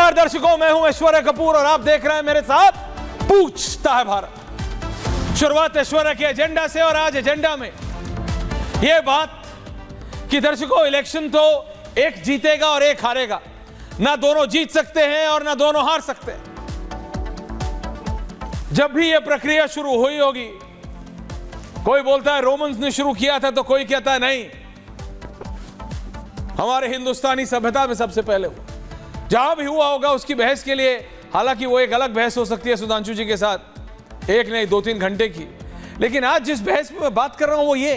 नमस्कार दर्शकों, मैं हूं ऐश्वर्या कपूर और आप देख रहे हैं मेरे साथ पूछता है भारत। शुरुआत ऐश्वर्या के एजेंडा से और आज एजेंडा में यह बात कि दर्शकों इलेक्शन तो एक जीतेगा और एक हारेगा, ना दोनों जीत सकते हैं और ना दोनों हार सकते हैं। जब भी यह प्रक्रिया शुरू हुई होगी, कोई बोलता है रोमन्स ने शुरू किया था, तो कोई कहता है नहीं, हमारे हिंदुस्तानी सभ्यता में सबसे पहले हुआ। जहां भी हुआ होगा उसकी बहस के लिए, हालांकि वो एक अलग बहस हो सकती है सुधांशु जी के साथ, एक नहीं 2-3 घंटे की, लेकिन आज जिस बहस में मैं बात कर रहा हूं वो ये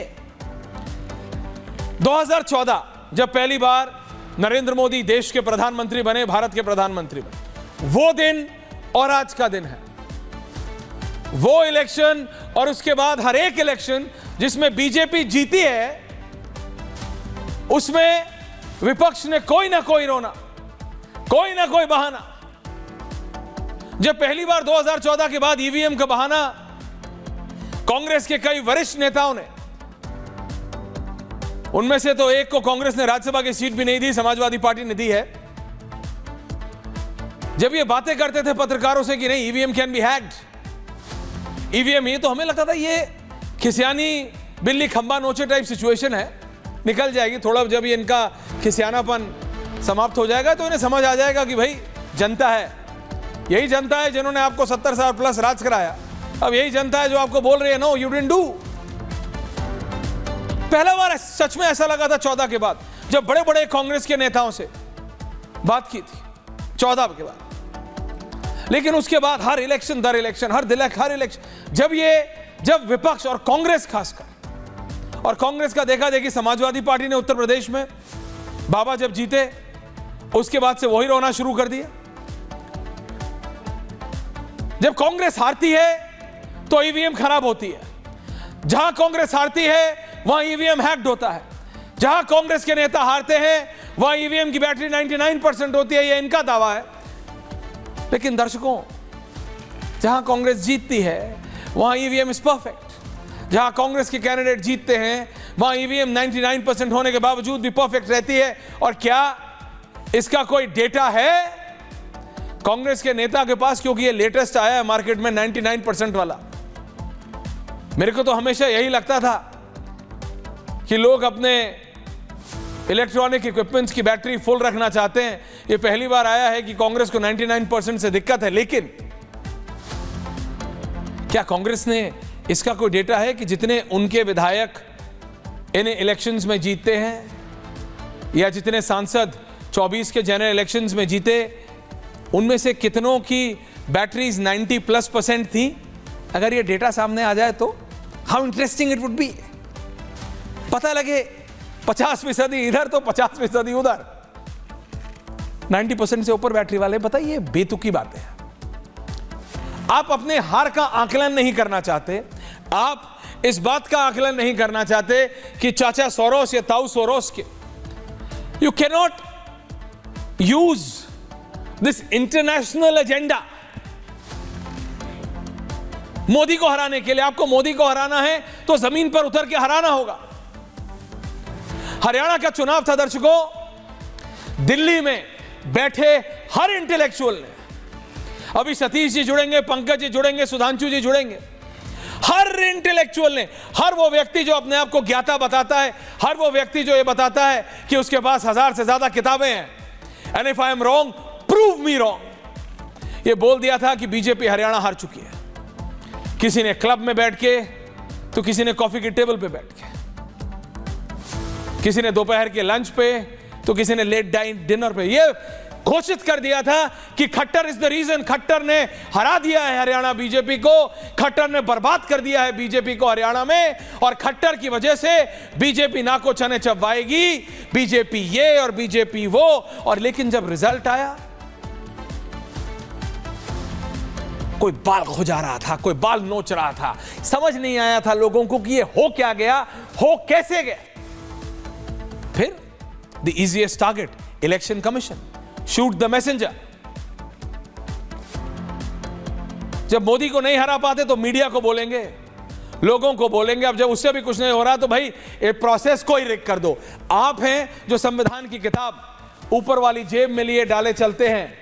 2014 जब पहली बार नरेंद्र मोदी देश के प्रधानमंत्री बने, भारत के प्रधानमंत्री बने, वो दिन और आज का दिन है। वो इलेक्शन और उसके बाद हर एक इलेक्शन जिसमें बीजेपी जीती है, उसमें विपक्ष ने कोई ना कोई रोना, कोई ना कोई बहाना। जब पहली बार 2014 के बाद ईवीएम का बहाना कांग्रेस के कई वरिष्ठ नेताओं ने, उनमें से तो एक को कांग्रेस ने राज्यसभा की सीट भी नहीं दी, समाजवादी पार्टी ने दी है। जब ये बातें करते थे पत्रकारों से कि नहीं EVM can be hacked, EVM, ये तो हमें लगता था ये खिसियानी बिल्ली खंबा नोचे टाइप सिचुएशन है, निकल जाएगी। थोड़ा जब ये इनका खिसियानापन समाप्त हो जाएगा तो इन्हें समझ आ जाएगा कि भाई जनता है, यही जनता है जिन्होंने आपको 70 साल प्लस राज कराया, अब यही जनता है जो आपको बोल रही है नो यू डिडंट डू। पहला बार सच में ऐसा लगा था 14 के बाद, जब बड़े बड़े कांग्रेस के नेताओं से बात की थी 14 के बाद। लेकिन उसके बाद हर इलेक्शन दर इलेक्शन, हर इलेक्शन, जब विपक्ष और कांग्रेस खासकर, और कांग्रेस का देखा देखी समाजवादी पार्टी ने उत्तर प्रदेश में बाबा जब जीते, उसके बाद से वही रोना शुरू कर दिया। जब कांग्रेस हारती है तो ईवीएम खराब होती है, जहां कांग्रेस हारती है वहां ईवीएम हैक्ड होता है, जहां कांग्रेस के नेता हारते हैं वहां ईवीएम की बैटरी 99% होती है, यह इनका दावा है। लेकिन दर्शकों, जहां कांग्रेस जीतती है वहां ईवीएम इज परफेक्ट, जहां कांग्रेस के कैंडिडेट जीतते हैं वहां ईवीएम 99% होने के बावजूद भी परफेक्ट रहती है। और क्या इसका कोई डेटा है कांग्रेस के नेता के पास? क्योंकि ये लेटेस्ट आया है मार्केट में 99% वाला। मेरे को तो हमेशा यही लगता था कि लोग अपने इलेक्ट्रॉनिक इक्विपमेंट्स की बैटरी फुल रखना चाहते हैं। ये पहली बार आया है कि कांग्रेस को 99% से दिक्कत है। लेकिन क्या कांग्रेस ने इसका कोई डेटा है कि जितने उनके विधायक इन इलेक्शंस में जीतते हैं, या जितने सांसद 24 के जनरल इलेक्शंस में जीते, उनमें से कितनों की बैटरीज 90+% थी? अगर ये डेटा सामने आ जाए तो how interesting it would be. पता लगे 50% इधर तो 50% उधर, 90% से ऊपर बैटरी वाले। बताइए, बेतुकी बातें हैं। आप अपने हार का आकलन नहीं करना चाहते, आप इस बात का आकलन नहीं करना चाहते कि चाचा सोरोस या ताऊ सोरोस के, you can not use this international agenda Modi को हराने के लिए। आपको मोदी को हराना है तो जमीन पर उतर के हराना होगा। हरियाणा का चुनाव था दर्शकों, दिल्ली में बैठे हर इंटेलेक्चुअल ने, अभी सतीश जी जुड़ेंगे, पंकज जी जुड़ेंगे, सुधांशु जी जुड़ेंगे, हर इंटेलेक्चुअल ने, हर वो व्यक्ति जो अपने आप को ज्ञाता बताता है, हर वो व्यक्ति जो ये बताता है कि उसके पास 1000 से ज्यादा किताबें हैं, and if I am wrong prove me wrong, ये बोल दिया था कि बीजेपी हरियाणा हार चुकी है। किसी ने क्लब में बैठ के, तो किसी ने कॉफी की टेबल पे बैठ के, किसी ने दोपहर के लंच पे, तो किसी ने लेट डिनर पे ये घोषित कर दिया था कि Khattar is the reason. Khattar ने हरा दिया है हरियाणा बीजेपी को, खट्टर ने बर्बाद कर दिया है बीजेपी को हरियाणा में, और खट्टर की वजह से बीजेपी ना को चने चबवाएगी, बीजेपी ये और बीजेपी वो। और लेकिन जब रिजल्ट आया, कोई बाल खुजा रहा था, कोई बाल नोच रहा था, समझ नहीं आया था लोगों को कि ये हो क्या गया, हो कैसे गया। फिर the easiest target, election commission, shoot the messenger. जब मोदी को नहीं हरा पाते तो मीडिया को बोलेंगे, लोगों को बोलेंगे। अब जब उससे भी कुछ नहीं हो रहा तो भाई ये प्रोसेस को ही रिक कर दो। आप हैं जो संविधान की किताब ऊपर वाली जेब में लिए डाले चलते हैं,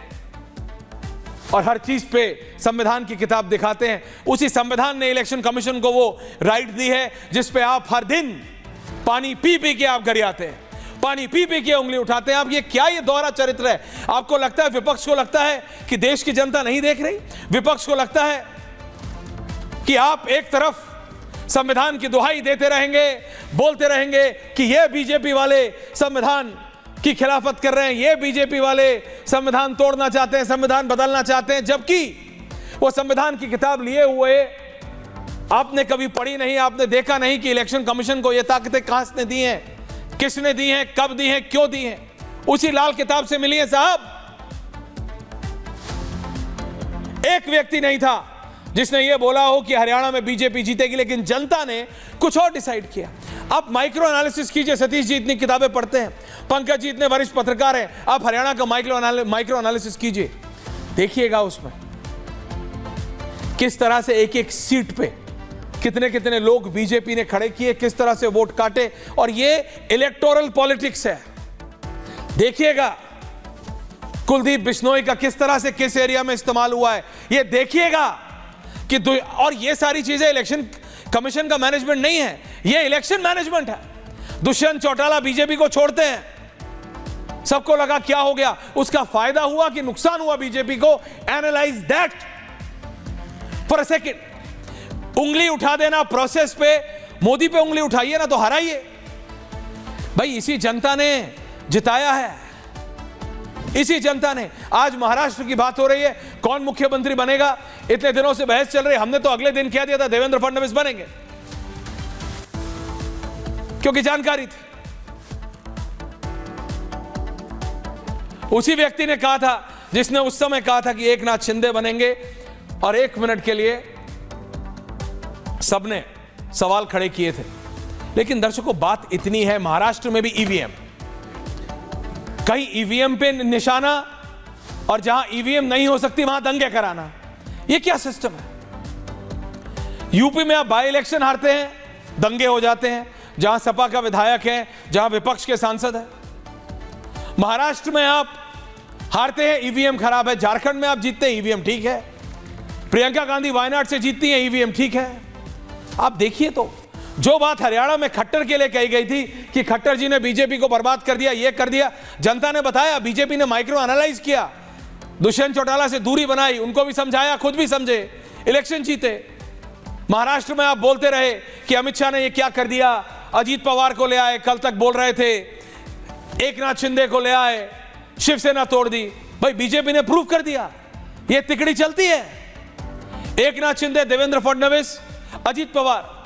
और हर चीज पे संविधान की किताब दिखाते हैं। उसी संविधान ने इलेक्शन कमीशन को वो राइट दी है जिस पे आप हर दिन पानी पी पी के आप गरियाते हैं, पानी पी पी के उंगली उठाते हैं। आप ये क्या, ये दोहरा चरित्र है? आपको लगता है, विपक्ष को लगता है कि देश की जनता नहीं देख रही? विपक्ष को लगता है कि आप एक तरफ संविधान की दुहाई देते रहेंगे, बोलते रहेंगे कि ये बीजेपी वाले संविधान की खिलाफत कर रहे हैं, ये बीजेपी वाले संविधान तोड़ना चाहते हैं, संविधान बदलना चाहते हैं, जबकि वो संविधान की किताब लिए हुए आपने कभी पढ़ी नहीं, आपने देखा नहीं कि इलेक्शन कमीशन को ये ताकतें कहां से दी हैं, किसने दी हैं, कब दी हैं, क्यों दी हैं? उसी लाल किताब से मिली है साहब। एक व्यक्ति नहीं था जिसने ये बोला हो कि हरियाणा में बीजेपी जीतेगी, लेकिन जनता ने कुछ और डिसाइड किया। आप माइक्रो एनालिसिस कीजिए, सतीश जी इतनी किताबें पढ़ते हैं, पंकज जी इतने वरिष्ठ पत्रकार हैं, आप हरियाणा का माइक्रो एनालिसिस कीजिए, देखिएगा उसमें किस तरह से एक एक सीट पे कितने कितने लोग बीजेपी ने खड़े किए, किस तरह से वोट काटे। और ये इलेक्टोरल पॉलिटिक्स है। देखिएगा कुलदीप बिश्नोई का किस तरह से किस एरिया में इस्तेमाल हुआ है, ये देखिएगा कि और ये सारी चीजें इलेक्शन कमीशन का मैनेजमेंट नहीं है, ये इलेक्शन मैनेजमेंट है। दुष्यंत चौटाला बीजेपी को छोड़ते हैं, सबको लगा क्या हो गया, उसका फायदा हुआ कि नुकसान हुआ बीजेपी को? Analyse that for a second. उंगली उठा देना प्रोसेस पे, मोदी पे उंगली उठाइए ना तो हराइए। भाई इसी जनता ने जिताया है, इसी जनता ने। आज महाराष्ट्र की बात हो रही है, कौन मुख्यमंत्री बनेगा, इतने दिनों से बहस चल रही है। हमने तो अगले दिन कह दिया था देवेंद्र फडणवीस बनेंगे, क्योंकि जानकारी थी। उसी व्यक्ति ने कहा था जिसने उस समय कहा था कि एकनाथ शिंदे बनेंगे, और 1 मिनट के लिए सबने सवाल खड़े किए थे। लेकिन दर्शकों, बात इतनी है, महाराष्ट्र में भी ईवीएम, कहीं ईवीएम पे निशाना, और जहां ईवीएम नहीं हो सकती वहां दंगे कराना, ये क्या सिस्टम है? यूपी में आप बाई इलेक्शन हारते हैं, दंगे हो जाते हैं, जहां सपा का विधायक है, जहां विपक्ष के सांसद है। महाराष्ट्र में आप हारते हैं, ईवीएम खराब है। झारखंड में आप जीतते हैं, ईवीएम ठीक है। प्रियंका गांधी वायनाड से जीतती है, ईवीएम ठीक है। आप देखिए, तो जो बात हरियाणा में खट्टर के लिए कही गई थी कि खट्टर जी ने बीजेपी को बर्बाद कर दिया, ये कर दिया, जनता ने बताया, बीजेपी ने माइक्रो एनालाइज किया, दुष्यंत चौटाला से दूरी बनाई, उनको भी समझाया, खुद भी समझे, इलेक्शन जीते। महाराष्ट्र में आप बोलते रहे कि अमित शाह ने ये क्या कर दिया, अजीत पवार को ले आए, कल तक बोल रहे थे, एकनाथ शिंदे को ले आए, शिवसेना तोड़ दी। भाई बीजेपी ने प्रूव कर दिया, ये तिकड़ी चलती है। एकनाथ शिंदे, देवेंद्र फडणवीस, अजीत पवार,